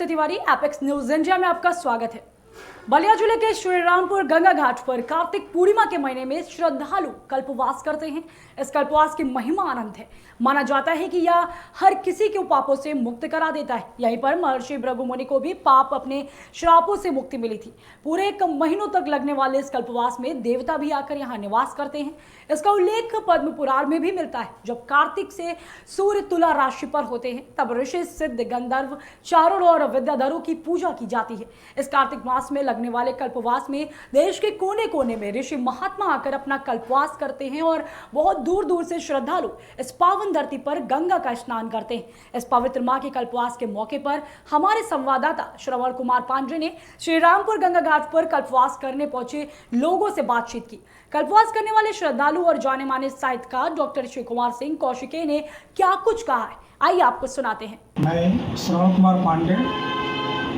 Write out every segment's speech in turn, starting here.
नमस्ते Tiwari, apex News India में आपका स्वागत है। बलिया जिले के श्रीरामपुर गंगा घाट पर कार्तिक पूर्णिमा के महीने में श्रद्धालु कल्पवास करते हैं। इस कल्पवास की महिमा अनंत है। माना जाता है कि यह हर किसी के पापों से मुक्त करा देता है। यहीं पर महर्षि भृगु मुनि को भी पाप अपने श्रापों से मुक्ति मिली थी। पूरे 1 महीनों तक लगने वाले इस कल्पवास में देवता भी आकर यहाँ निवास करते हैं। इसका उल्लेख पद्म पुराण में भी मिलता है। जब कार्तिक से सूर्य तुला राशि पर होते हैं तब ऋषि, सिद्ध, गंधर्व, चारुण और विद्याधरों की पूजा की जाती है। इस कार्तिक मास में लगने वाले कल्पवास में देश के कोने कोने में ऋषि महात्मा आकर अपना कल्पवास करते हैं और बहुत दूर दूर से श्रद्धालु इस पावन धरती पर गंगा का स्नान करते हैं। इस पवित्र माह के कल्पवास के मौके पर हमारे संवाददाता श्रवण कुमार पांडे ने श्रीरामपुर गंगा घाट पर कल्पवास करने पहुंचे लोगों से बातचीत की। कल्पवास करने वाले श्रद्धालु और जाने माने साहित्यकार डॉक्टर शिव कुमार सिंह कौशिके ने क्या कुछ कहा है, आइए आपको सुनाते हैं। मैं Shravan Kumar Pandey,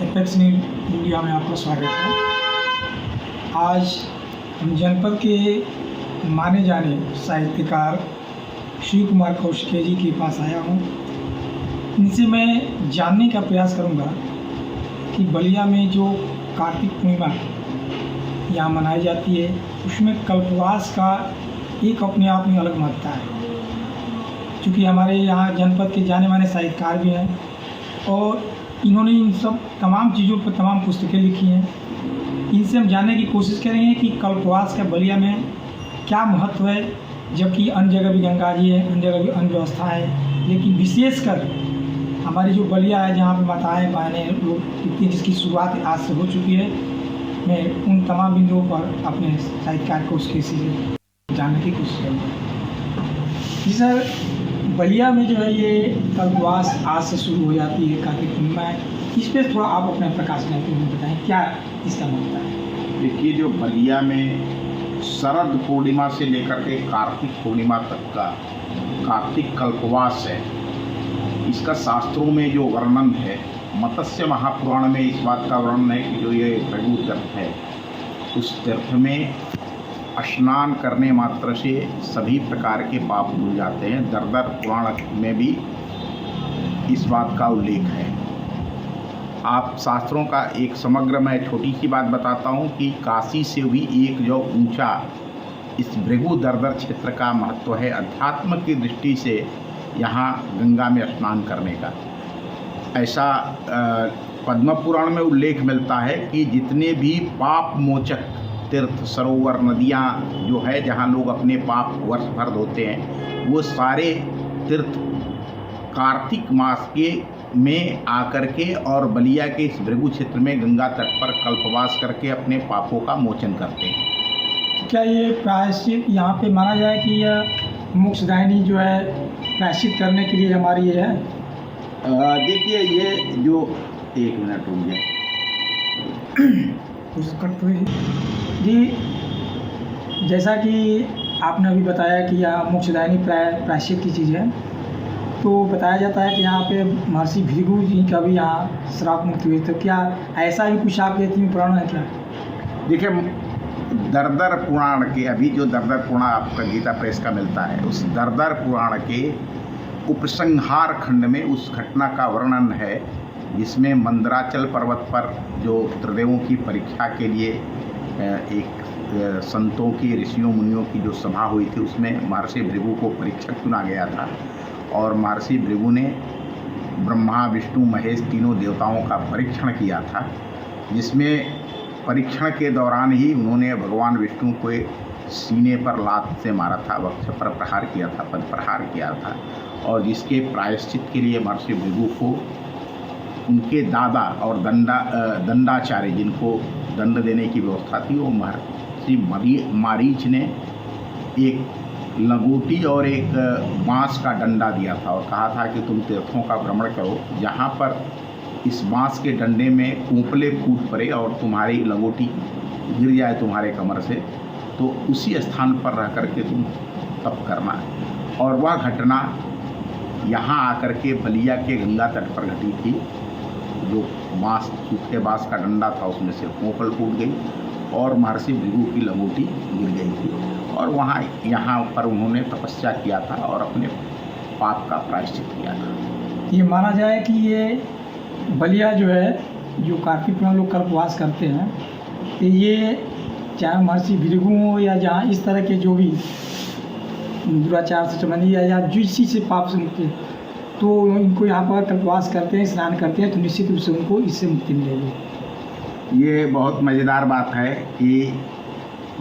Apex News India में आपका स्वागत है। आज हम जनपद के माने जाने साहित्यकार शिव कुमार कौशिके जी के पास आया हूँ। इनसे मैं जानने का प्रयास करूँगा कि बलिया में जो कार्तिक पूर्णिमा यहाँ मनाई जाती है उसमें कल्पवास का एक अपने आप में अलग महत्ता है। क्योंकि हमारे यहाँ जनपद के जाने माने साहित्यकार भी हैं और इन्होंने इन सब तमाम चीज़ों पर तमाम पुस्तकें लिखी हैं। इनसे हम जानने की कोशिश करेंगे कि कल्पवास का बलिया में क्या महत्व है, जबकि अन्य जगह भी गंगा जी है, अन्य जगह भी अन्य व्यवस्था है, लेकिन विशेषकर हमारी जो बलिया है जहाँ पे माताएँ बहनें लोग टिकती हैं, जिसकी शुरुआत आज से हो चुकी है, मैं उन तमाम बिंदुओं पर अपने साहित्यकार को उसके से जानने की कोशिश करूँगा। जी सर, बलिया में जो है ये कल्पवास आज से शुरू हो जाती है, कार्तिक पूर्णिमा है, इस पर थोड़ा आप अपने प्रकाश में बताएं क्या इसका मतलब है। देखिए, जो बलिया में शरद पूर्णिमा से लेकर के कार्तिक पूर्णिमा तक का कार्तिक कल्पवास है, इसका शास्त्रों में जो वर्णन है, मत्स्य महापुराण में इस बात का वर्णन है कि जो ये भृगु तीर्थ है, उस तीर्थ में स्नान करने मात्र से सभी प्रकार के पाप धुल जाते हैं। दरदर पुराण में भी इस बात का उल्लेख है। आप शास्त्रों का एक समग्र मैं छोटी सी बात बताता हूँ कि काशी से भी एक जो ऊंचा इस भृगु दरदर क्षेत्र का महत्व है अध्यात्म की दृष्टि से यहाँ गंगा में स्नान करने का। ऐसा पद्म पुराण में उल्लेख मिलता है कि जितने भी पाप मोचक तीर्थ, सरोवर, नदियाँ जो है जहाँ लोग अपने पाप वर्ष भर धोते हैं, वो सारे तीर्थ कार्तिक मास के में आकर के और बलिया के इस भृगु क्षेत्र में गंगा तट पर कल्पवास करके अपने पापों का मोचन करते हैं। क्या ये प्रायश्चित यहाँ पे माना जाए कि यह मोक्षदायिनी जो है प्रायश्चित करने के लिए हमारी ये है? देखिए, ये जो एक मिनट रुक जाए जी, जैसा कि आपने अभी बताया कि यह मोक्षदायिनी प्रायश्चित की चीज़ है, तो बताया जाता है कि यहाँ पे महर्षि भृगु जी का भी यहाँ श्राप मुक्ति हुई। तो क्या ऐसा भी कुछ आपके इतनी पुराण है क्या? देखिए, दरदर पुराण के अभी जो दरदर पुराण आपका गीता प्रेस का मिलता है, उस दरदर पुराण के उपसंहार खंड में उस घटना का वर्णन है जिसमें मंदराचल पर्वत पर जो त्रिदेवों की परीक्षा के लिए एक संतों की, ऋषियों मुनियों की जो सभा हुई थी, उसमें महर्षि भृगु को परीक्षक चुना गया था और महर्षि भृगु ने ब्रह्मा, विष्णु, महेश तीनों देवताओं का परीक्षण किया था, जिसमें परीक्षण के दौरान ही उन्होंने भगवान विष्णु को सीने पर लात से मारा था, वक्ष पर प्रहार किया था, पद प्रहार किया था, और जिसके प्रायश्चित के लिए महर्षि भृगु को उनके दादा और दंडाचार्य, जिनको दंड देने की व्यवस्था थी, वो महर्षि मारीच ने एक लंगोटी और एक बांस का डंडा दिया था और कहा था कि तुम तीर्थों का भ्रमण करो, जहाँ पर इस बांस के डंडे में कुंपले फूट पड़े और तुम्हारी लंगोटी गिर जाए तुम्हारे कमर से, तो उसी स्थान पर रह कर के तुम तप करना। और वह घटना यहाँ आकर के बलिया के गंगा तट पर घटी थी। जो बांस, सूखे बांस का डंडा था, उसमें से कोंपल फूट गई और महर्षि भृगु की लंगोटी गिर गई थी और यहाँ पर उन्होंने तपस्या किया था और अपने पाप का प्रायश्चित किया था। ये माना जाए कि ये बलिया जो है, जो कार्तिक पूर्णिमा लोग कल्पवास करते हैं, तो ये चाहे महर्षि भृगु हो या जहाँ इस तरह के जो भी दुराचार से संबंधी या जिस चीज़ से पाप से मुक्ति, तो इनको यहाँ पर कल्पवास करते हैं, स्नान करते हैं, तो निश्चित रूप से उनको इससे मुक्ति मिलेगी। ये बहुत मज़ेदार बात है कि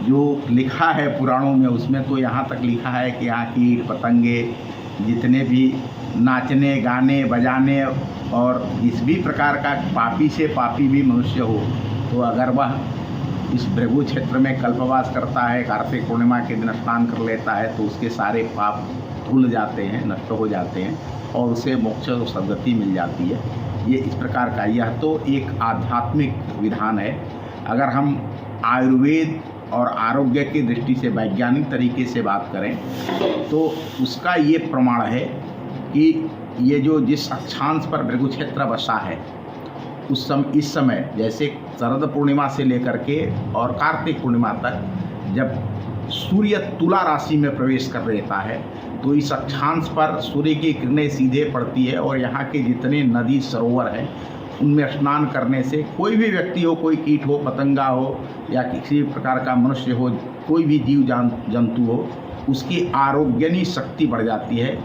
जो लिखा है पुराणों में, उसमें तो यहाँ तक लिखा है कि यहाँ कीट पतंगे जितने भी नाचने गाने बजाने और जिस भी प्रकार का पापी से पापी भी मनुष्य हो, तो अगर वह इस भृगु क्षेत्र में कल्पवास करता है, कार्तिक पूर्णिमा के दिन स्नान कर लेता है, तो उसके सारे पाप धुल जाते हैं, नष्ट हो जाते हैं और उसे मोक्ष और सद्गति मिल जाती है। ये इस प्रकार का, यह तो एक आध्यात्मिक विधान है। अगर हम आयुर्वेद और आरोग्य की दृष्टि से वैज्ञानिक तरीके से बात करें तो उसका ये प्रमाण है कि ये जो जिस अक्षांश पर भृगु क्षेत्र बसा है, इस समय जैसे शरद पूर्णिमा से लेकर के और कार्तिक पूर्णिमा तक जब सूर्य तुला राशि में प्रवेश कर लेता है, तो इस अक्षांश पर सूर्य की किरणें सीधे पड़ती है और यहाँ के जितने नदी सरोवर हैं उनमें स्नान करने से कोई भी व्यक्ति हो, कोई कीट हो, पतंगा हो या किसी प्रकार का मनुष्य हो, कोई भी जीव जंतु हो, उसकी आरोग्यनी शक्ति बढ़ जाती है।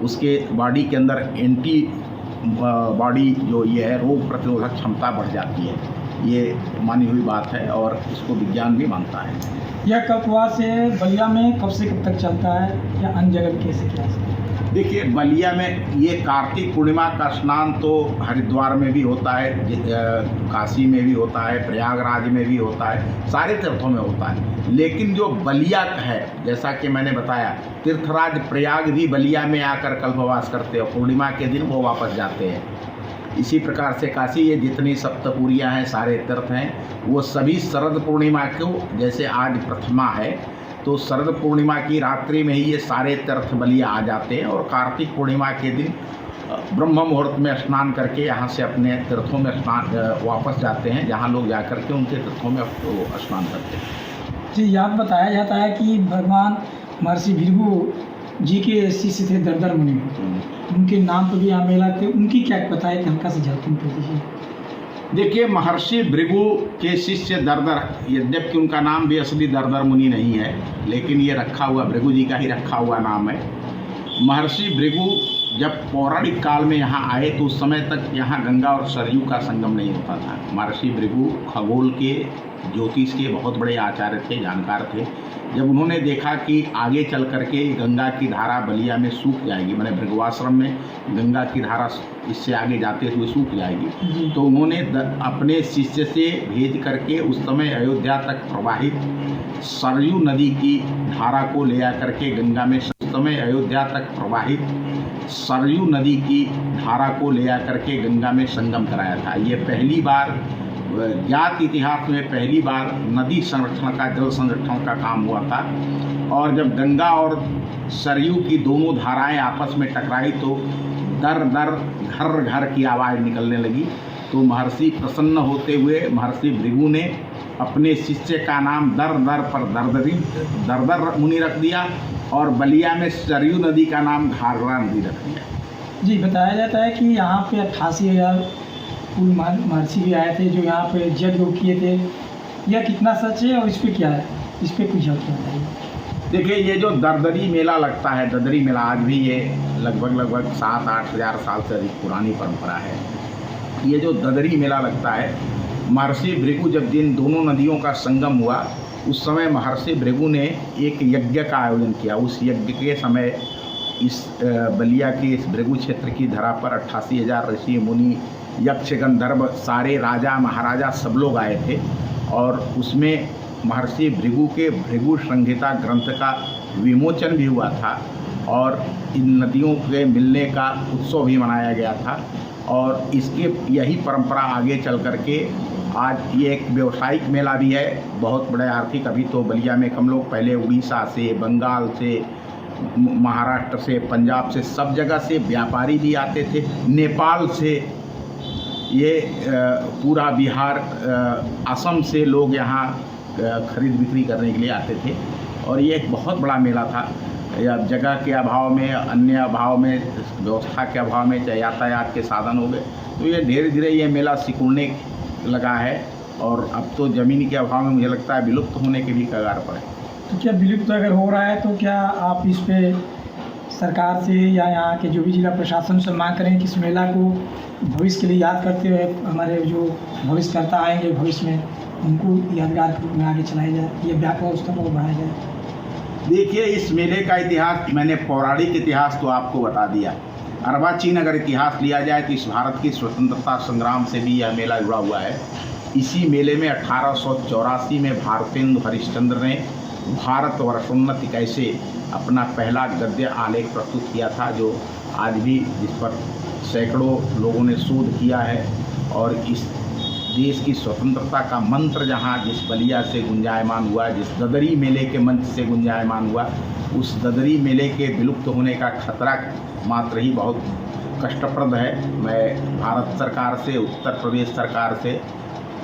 उसके बॉडी के अंदर एंटी बॉडी जो ये है, रोग प्रतिरोधक क्षमता बढ़ जाती है। ये मानी हुई बात है और इसको विज्ञान भी मानता है। यह कल्पवास बलिया में कब से कब तक चलता है या अन्य जगह कैसे क्या है? देखिए, बलिया में ये कार्तिक पूर्णिमा का स्नान तो हरिद्वार में भी होता है, काशी में भी होता है, प्रयागराज में भी होता है, सारे तीर्थों में होता है। लेकिन जो बलिया है, जैसा कि मैंने बताया, तीर्थराज प्रयाग भी बलिया में आकर कल्पवास करते हैं, पूर्णिमा के दिन वो वापस जाते हैं। इसी प्रकार से काशी, ये जितनी सप्तपुरियाँ हैं, सारे तीर्थ हैं, वो सभी शरद पूर्णिमा को, जैसे आज प्रथमा है तो शरद पूर्णिमा की रात्रि में ही ये सारे तीर्थ बलिया आ जाते हैं और कार्तिक पूर्णिमा के दिन ब्रह्म मुहूर्त में स्नान करके यहाँ से अपने तीर्थों में स्नान वापस जाते हैं, जहाँ लोग जाकर के उनके तीर्थों में स्नान करते हैं। जी, याद बताया जाता है कि भगवान महर्षि भृगु जी के शिष्य थे दर्दर मुनि, उनके नाम पर भी यहाँ मेला थे। उनकी क्या बताए, हल्का से झलकी कर दीजिए। देखिए, महर्षि भृगु के शिष्य दर्दर, यद्यपि उनका नाम भी असली दर्दर मुनि नहीं है, लेकिन ये रखा हुआ भृगु जी का ही रखा हुआ नाम है। महर्षि भृगु जब पौराणिक काल में यहाँ आए तो उस समय तक यहाँ गंगा और सरयू का संगम नहीं होता था। महर्षि भृगु खगोल के, ज्योतिष के बहुत बड़े आचार्य थे, जानकार थे। जब उन्होंने देखा कि आगे चल करके गंगा की धारा बलिया में सूख जाएगी, मैंने भृगुआश्रम में गंगा की धारा इससे आगे जाते हुए सूख जाएगी, तो उन्होंने अपने शिष्य से भेज करके उस समय अयोध्या तक प्रवाहित सरयू नदी की धारा को ले आकर के गंगा में, उस समय अयोध्या तक प्रवाहित सरयू नदी की धारा को ले आकर के गंगा में संगम कराया था। ये पहली बार ज्ञात इतिहास में पहली बार नदी संरक्षण का, जल संरक्षण का काम हुआ था। और जब गंगा और सरयू की दोनों धाराएं आपस में टकराई तो दर दर घर घर की आवाज़ निकलने लगी। तो महर्षि प्रसन्न होते हुए महर्षि भृगु ने अपने शिष्य का नाम दर दर पर दर्दर मुनि रख दिया और बलिया में सरयू नदी का नाम घाघरा नदी रख दिया। जी, बताया जाता है कि यहाँ पे 88,000 कुल महर्षि भी आए थे जो यहाँ पे यज्ञ किए थे। यह कितना सच है और इस पर क्या है, इस पर कुछ झलकी बताइए। देखिए, ये जो दरदरी मेला लगता है, ददरी मेला, आज भी ये लगभग 7-8 हज़ार साल से अधिक पुरानी परंपरा है। ये जो ददरी मेला लगता है, महर्षि भृगु जब जिन दोनों नदियों का संगम हुआ उस समय महर्षि भृगु ने एक यज्ञ का आयोजन किया। उस यज्ञ के समय इस बलिया के इस भृगु क्षेत्र की धरा पर 88,000 ऋषि मुनि, यक्ष, गंधर्व, सारे राजा महाराजा सब लोग आए थे। और उसमें महर्षि भृगु के भृगु संहिता ग्रंथ का विमोचन भी हुआ था और इन नदियों के मिलने का उत्सव भी मनाया गया था। और इसके यही परंपरा आगे चल करके आज ये एक व्यावसायिक मेला भी है, बहुत बड़े आर्थिक। अभी तो बलिया में कम लोग, पहले उड़ीसा से, बंगाल से, महाराष्ट्र से, पंजाब से, सब जगह से व्यापारी भी आते थे, नेपाल से, ये पूरा बिहार, असम से लोग यहाँ खरीद बिक्री करने के लिए आते थे। और ये एक बहुत बड़ा मेला था। या जगह के अभाव में, अन्य अभाव में, व्यवस्था के अभाव में, चाहे यातायात के साधन हो गए, तो ये धीरे धीरे ये मेला सिकुड़ने लगा है और अब तो ज़मीन के अभाव में मुझे लगता है विलुप्त होने के भी कगार पर है। तो क्या विलुप्त अगर हो रहा है तो क्या आप इस पे सरकार से या यहाँ के जो भी जिला प्रशासन से मांग करें कि इस मेला को भविष्य के लिए याद करते हुए हमारे जो भविष्यकर्ता आएंगे भविष्य में उनको यादगार के रूप में आगे चलाया जाए, ये व्यापक स्तर पर बढ़ाया जाए? देखिए, इस मेले का इतिहास मैंने पौराणिक इतिहास तो आपको बता दिया। अर्वाचीन अगर इतिहास लिया जाए तो इस भारत की स्वतंत्रता संग्राम से भी यह मेला जुड़ा हुआ है। इसी मेले में 1884 में भारतेंदु हरिश्चंद्र ने भारत वर्षोन्नति कैसे अपना पहला गद्य आलेख प्रस्तुत किया था, जो आज भी जिस पर सैकड़ों लोगों ने शोध किया है। और इस देश की स्वतंत्रता का मंत्र जहाँ जिस बलिया से गुंजायमान हुआ, जिस ददरी मेले के मंच से गुंजायमान हुआ, उस ददरी मेले के विलुप्त होने का खतरा मात्र ही बहुत कष्टप्रद है। मैं भारत सरकार से, उत्तर प्रदेश सरकार से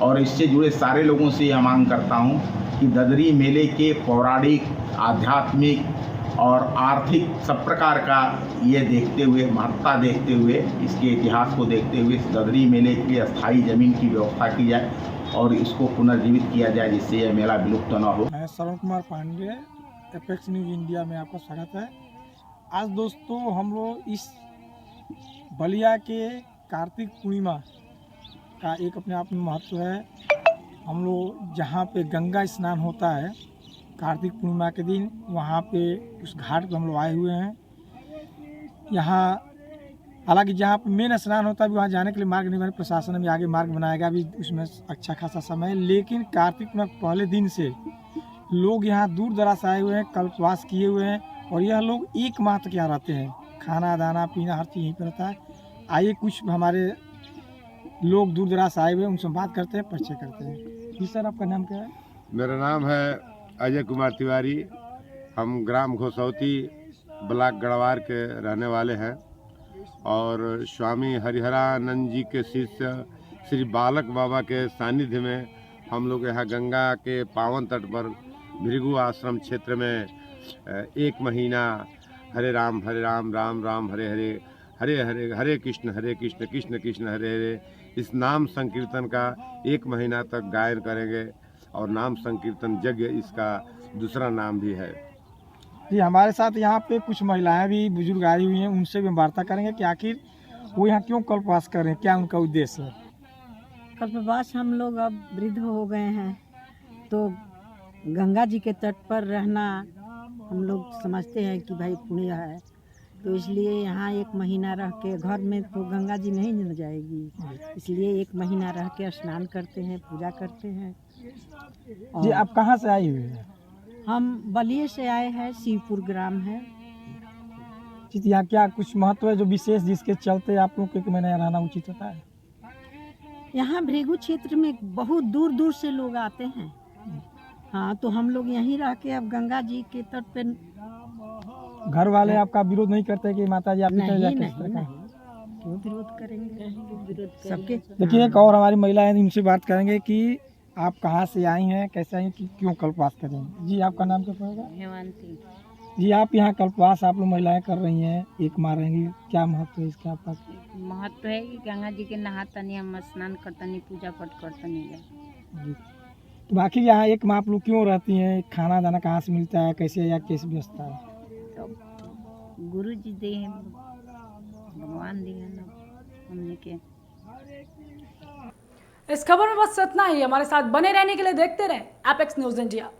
और इससे जुड़े सारे लोगों से यह मांग करता हूँ कि ददरी मेले के पौराणिक, आध्यात्मिक और आर्थिक सब प्रकार का ये देखते हुए, महत्ता देखते हुए, इसके इतिहास को देखते हुए इस ददरी मेले के लिए अस्थायी ज़मीन की व्यवस्था की जाए और इसको पुनर्जीवित किया जाए, जिससे यह मेला विलुप्त न हो। मैं Shravan Kumar Pandey, Apex News India में आपका स्वागत है। आज दोस्तों हम लोग इस बलिया के कार्तिक पूर्णिमा का एक अपने आप में महत्व है। हम लोग जहाँ पे गंगा स्नान होता है कार्तिक पूर्णिमा के दिन, वहाँ पे उस घाट पर हम लोग आए हुए हैं। यहाँ हालांकि जहाँ पे मेन स्नान होता है वहाँ जाने के लिए मार्ग नहीं बने, प्रशासन ने आगे मार्ग बनाएगा भी, उसमें अच्छा खासा समय है। लेकिन कार्तिक पूर्णिमा के पहले दिन से लोग यहाँ दूर दराज से आए हुए हैं, कल्पवास किए हुए हैं और यह लोग एक माह तक यहाँ रहते हैं। खाना दाना पीना हर चीज़ यहीं पर रहता है। आइए कुछ हमारे लोग दूर दराज से आए हुए हैं, उनसे बात करते हैं, परिचय करते हैं। जी सर, आपका नाम क्या है? मेरा नाम है अजय कुमार तिवारी। हम ग्राम घोसौती ब्लॉक गढ़वार के रहने वाले हैं और स्वामी हरिहरानंद जी के शिष्य श्री बालक बाबा के सानिध्य में हम लोग यहाँ गंगा के पावन तट पर भृगु आश्रम क्षेत्र में एक महीना हरे राम राम राम हरे हरे, हरे हरे हरे कृष्ण कृष्ण कृष्ण हरे हरे, इस नाम संकीर्तन का एक महीना तक गायन करेंगे और नाम संकीर्तन यज्ञ इसका दूसरा नाम भी है। जी, हमारे साथ यहाँ पे कुछ महिलाएं भी बुजुर्ग आई हुई हैं, उनसे भी हम वार्ता करेंगे कि आखिर वो यहाँ क्यों कल्पवास कर रहे हैं, क्या उनका उद्देश्य है। कल्पवास हम लोग अब वृद्ध हो गए हैं तो गंगा जी के तट पर रहना हम लोग समझते हैं कि भाई पुण्य है, तो इसलिए यहाँ एक महीना रह के, घर में तो गंगा जी नहीं मिल जाएगी, इसलिए एक महीना रह के स्नान करते हैं, पूजा करते हैं। जी, आप कहाँ से आई हुई हैं? हम बलिया से आए हैं, शिवपुर ग्राम है। जी, यहाँ क्या कुछ महत्व है जो विशेष जिसके चलते आप लोग एक महीना रहना उचित होता है? यहाँ भृगु क्षेत्र में बहुत दूर दूर से लोग आते हैं। हाँ, तो हम लोग यहीं रह के अब गंगा जी के तट पे। घर वाले आपका विरोध नहीं करते कि माता जी आपकी तरह जाके इस तरह का? क्यों विरोध करेंगे, सबके। देखिए, एक और हमारी महिला है, उनसे बात करेंगे कि आप कहाँ से आई हैं, कैसे आई, कि क्यों कल्पवास कर रही हैं। जी, आपका नाम क्या पड़ेगा? हेमंती। जी, आप यहाँ कल्पवास आप लोग महिलाएं कर रही हैं, एक माह रहेंगी, क्या महत्व है इसका आपका? महत्व है कि गंगा जी के नहातनी, हम स्नान करतनी, पूजा पाठ करतनी है। जी, तो आखिर यहाँ एक माह आप लोग क्यों रहती हैं? खाना दाना कहाँ से मिलता है, कैसे या कैसे व्यवस्था है? तो गुरु जी दे हैं, भगवान दिए हैं हमने के। इस खबर में बस इतना ही। हमारे साथ बने रहने के लिए देखते रहें एपेक्स न्यूज़ इंडिया।